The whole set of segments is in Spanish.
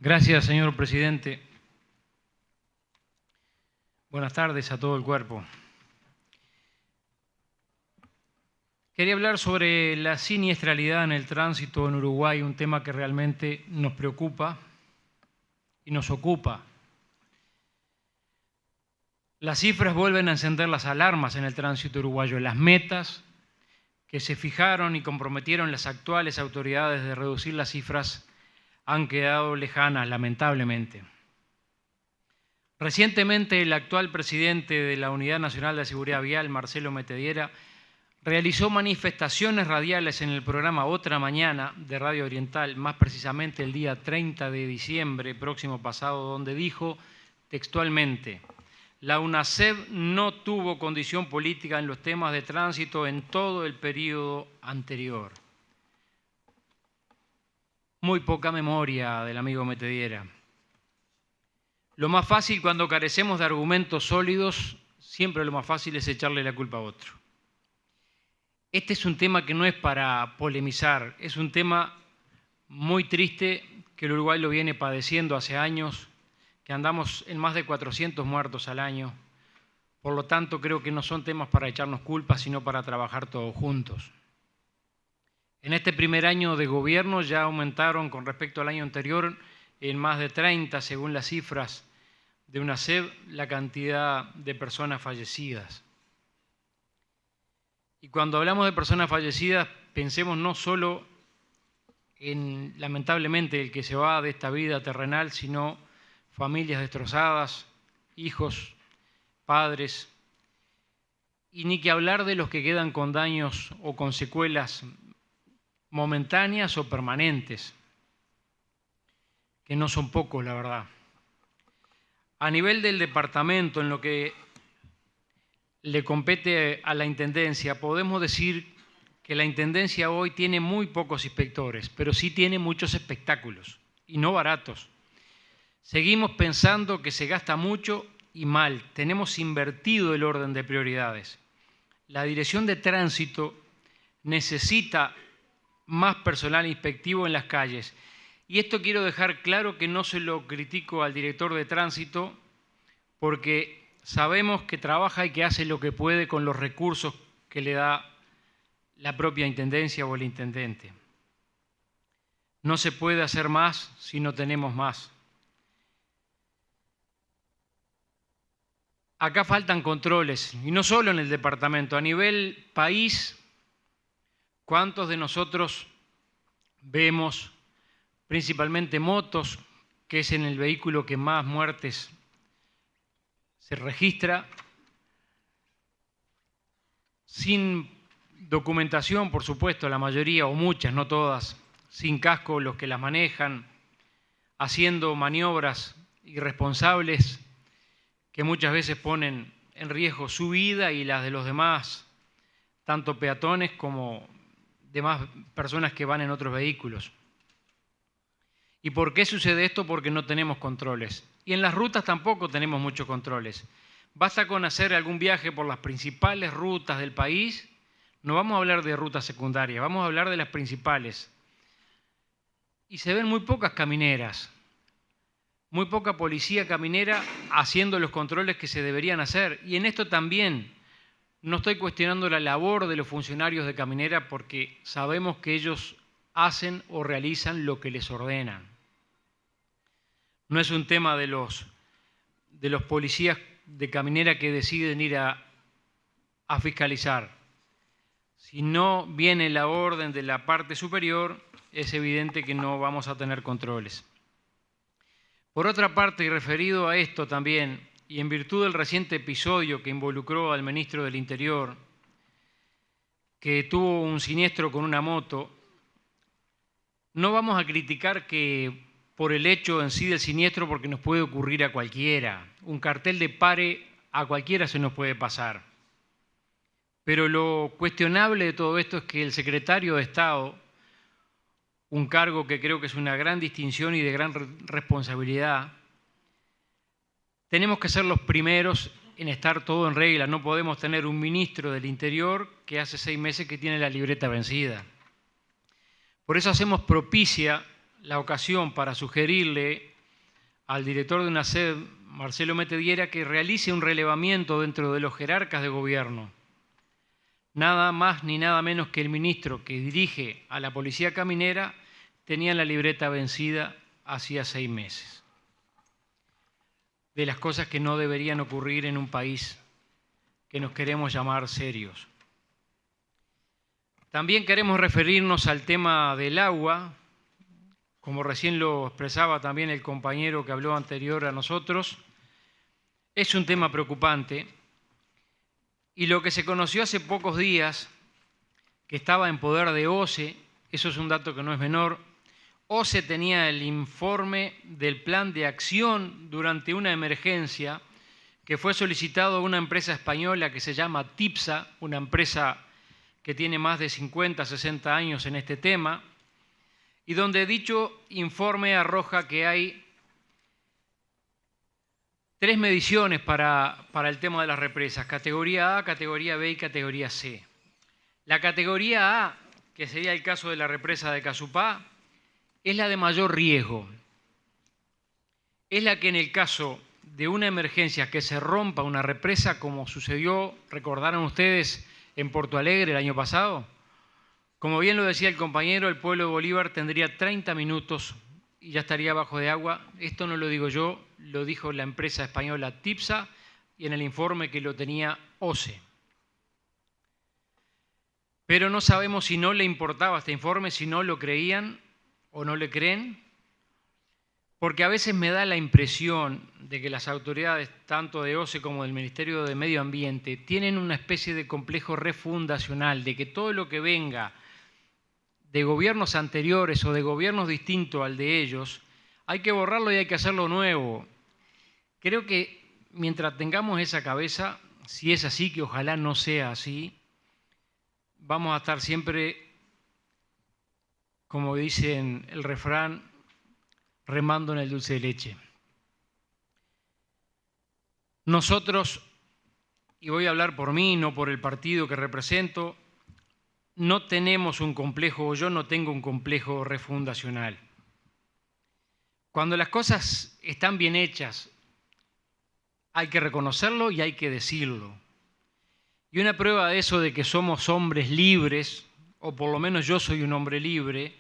Gracias, señor presidente. Buenas tardes a todo el cuerpo. Quería hablar sobre la siniestralidad en el tránsito en Uruguay, un tema que realmente nos preocupa y nos ocupa. Las cifras vuelven a encender las alarmas en el tránsito uruguayo. Las metas que se fijaron y comprometieron las actuales autoridades de reducir las cifras han quedado lejanas, lamentablemente. Recientemente, el actual presidente de la Unidad Nacional de Seguridad Vial, Marcelo Metediera, realizó manifestaciones radiales en el programa Otra Mañana de Radio Oriental, más precisamente el día 30 de diciembre próximo pasado, donde dijo textualmente: la UNACEV no tuvo condición política en los temas de tránsito en todo el periodo anterior. Muy poca memoria del amigo Metediera. Lo más fácil cuando carecemos de argumentos sólidos, siempre lo más fácil es echarle la culpa a otro. Este es un tema que no es para polemizar, es un tema muy triste que el Uruguay lo viene padeciendo hace años, que andamos en más de 400 muertos al año. Por lo tanto, creo que no son temas para echarnos culpas, sino para trabajar todos juntos. En este primer año de gobierno ya aumentaron con respecto al año anterior en más de 30, según las cifras de UNACEV, la cantidad de personas fallecidas. Y cuando hablamos de personas fallecidas, pensemos no solo en, lamentablemente, el que se va de esta vida terrenal, sino familias destrozadas, hijos, padres, y ni que hablar de los que quedan con daños o con secuelas momentáneas o permanentes, que no son pocos, la verdad. A nivel del departamento, en lo que le compete a la Intendencia, podemos decir que la Intendencia hoy tiene muy pocos inspectores, pero sí tiene muchos espectáculos, y no baratos. Seguimos pensando que se gasta mucho y mal. Tenemos invertido el orden de prioridades. La Dirección de Tránsito necesita más personal inspectivo en las calles. Y esto quiero dejar claro que no se lo critico al director de Tránsito, porque sabemos que trabaja y que hace lo que puede con los recursos que le da la propia Intendencia o el Intendente. No se puede hacer más si no tenemos más. Acá faltan controles, y no solo en el departamento, a nivel país. ¿Cuántos de nosotros vemos principalmente motos, que es en el vehículo que más muertes se registra, sin documentación, por supuesto, la mayoría o muchas, no todas, sin casco los que las manejan, haciendo maniobras irresponsables que muchas veces ponen en riesgo su vida y las de los demás, tanto peatones como demás personas que van en otros vehículos? ¿Y por qué sucede esto? Porque no tenemos controles. Y en las rutas tampoco tenemos muchos controles. Basta con hacer algún viaje por las principales rutas del país. No vamos a hablar de rutas secundarias, vamos a hablar de las principales. Y se ven muy pocas camineras, muy poca policía caminera haciendo los controles que se deberían hacer. Y en esto también no estoy cuestionando la labor de los funcionarios de caminera, porque sabemos que ellos hacen o realizan lo que les ordenan. No es un tema de los policías de caminera que deciden ir a fiscalizar. Si no viene la orden de la parte superior, es evidente que no vamos a tener controles. Por otra parte, y referido a esto también, y en virtud del reciente episodio que involucró al ministro del Interior, que tuvo un siniestro con una moto, no vamos a criticar que por el hecho en sí del siniestro, porque nos puede ocurrir a cualquiera. Un cartel de pare a cualquiera se nos puede pasar. Pero lo cuestionable de todo esto es que el secretario de Estado, un cargo que creo que es una gran distinción y de gran responsabilidad, tenemos que ser los primeros en estar todo en regla. No podemos tener un ministro del Interior que hace 6 meses que tiene la libreta vencida. Por eso hacemos propicia la ocasión para sugerirle al director de UNACED, Marcelo Metediera, que realice un relevamiento dentro de los jerarcas de gobierno. Nada más ni nada menos que el ministro que dirige a la Policía Caminera tenía la libreta vencida hacía 6 meses. De las cosas que no deberían ocurrir en un país que nos queremos llamar serios. También queremos referirnos al tema del agua, como recién lo expresaba también el compañero que habló anterior a nosotros. Es un tema preocupante y lo que se conoció hace pocos días, que estaba en poder de OCE, eso es un dato que no es menor. OCE tenía el informe del plan de acción durante una emergencia que fue solicitado a una empresa española que se llama TIPSA, una empresa que tiene más de 50, 60 años en este tema, y donde dicho informe arroja que hay 3 mediciones para el tema de las represas, categoría A, categoría B y categoría C. La categoría A, que sería el caso de la represa de Casupá, es la de mayor riesgo. Es la que en el caso de una emergencia que se rompa una represa, como sucedió, recordaron ustedes, en Porto Alegre el año pasado, como bien lo decía el compañero, el pueblo de Bolívar tendría 30 minutos y ya estaría bajo de agua. Esto no lo digo yo, lo dijo la empresa española TIPSA y en el informe que lo tenía OCE. Pero no sabemos si no le importaba este informe, si no lo creían o no le creen, porque a veces me da la impresión de que las autoridades, tanto de OCE como del Ministerio de Medio Ambiente, tienen una especie de complejo refundacional, de que todo lo que venga de gobiernos anteriores o de gobiernos distintos al de ellos, hay que borrarlo y hay que hacerlo nuevo. Creo que mientras tengamos esa cabeza, si es así, que ojalá no sea así, vamos a estar siempre, como dicen el refrán, remando en el dulce de leche. Nosotros, y voy a hablar por mí, no por el partido que represento, no tenemos un complejo, o yo no tengo un complejo refundacional. Cuando las cosas están bien hechas, hay que reconocerlo y hay que decirlo. Y una prueba de eso, de que somos hombres libres, o por lo menos yo soy un hombre libre,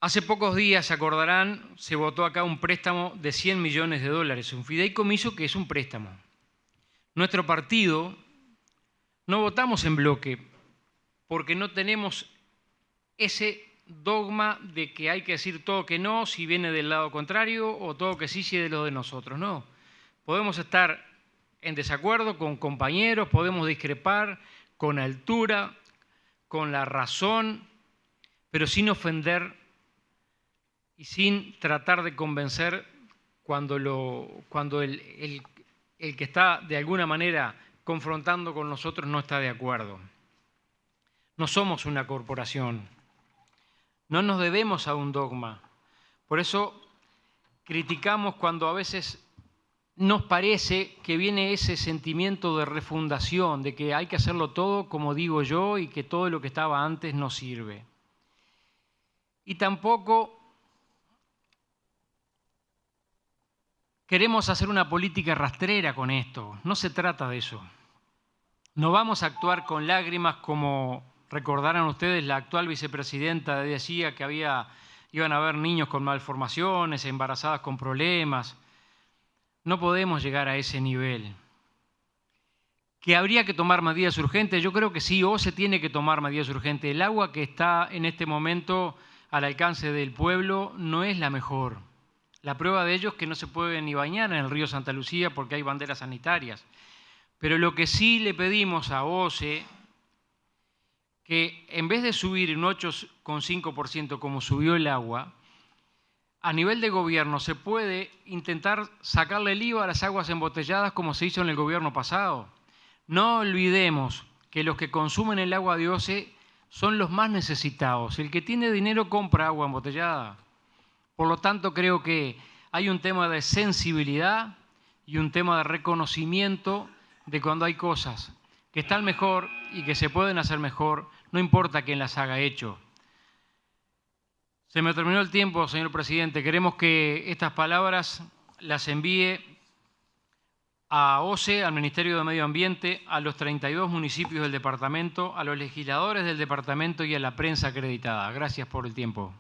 hace pocos días, se acordarán, se votó acá un préstamo de 100 millones de dólares, un fideicomiso que es un préstamo. Nuestro partido no votamos en bloque porque no tenemos ese dogma de que hay que decir todo que no si viene del lado contrario o todo que sí si es de lo de nosotros. No, podemos estar en desacuerdo con compañeros, podemos discrepar con altura, con la razón, pero sin ofender y sin tratar de convencer cuando el que está de alguna manera confrontando con nosotros no está de acuerdo. No somos una corporación, no nos debemos a un dogma. Por eso criticamos cuando a veces nos parece que viene ese sentimiento de refundación, de que hay que hacerlo todo como digo yo y que todo lo que estaba antes no sirve. Y tampoco queremos hacer una política rastrera con esto, no se trata de eso. No vamos a actuar con lágrimas como recordarán ustedes la actual vicepresidenta decía que iban a haber niños con malformaciones, embarazadas con problemas. No podemos llegar a ese nivel. ¿Que habría que tomar medidas urgentes? Yo creo que sí, o se tiene que tomar medidas urgentes. El agua que está en este momento al alcance del pueblo no es la mejor. La prueba de ello es que no se puede ni bañar en el río Santa Lucía porque hay banderas sanitarias. Pero lo que sí le pedimos a OCE, que en vez de subir un 8,5% como subió el agua, a nivel de gobierno se puede intentar sacarle el IVA a las aguas embotelladas como se hizo en el gobierno pasado. No olvidemos que los que consumen el agua de OCE son los más necesitados. El que tiene dinero compra agua embotellada. Por lo tanto, creo que hay un tema de sensibilidad y un tema de reconocimiento de cuando hay cosas que están mejor y que se pueden hacer mejor, no importa quién las haga hecho. Se me terminó el tiempo, señor presidente. Queremos que estas palabras las envíe a OCE, al Ministerio de Medio Ambiente, a los 32 municipios del departamento, a los legisladores del departamento y a la prensa acreditada. Gracias por el tiempo.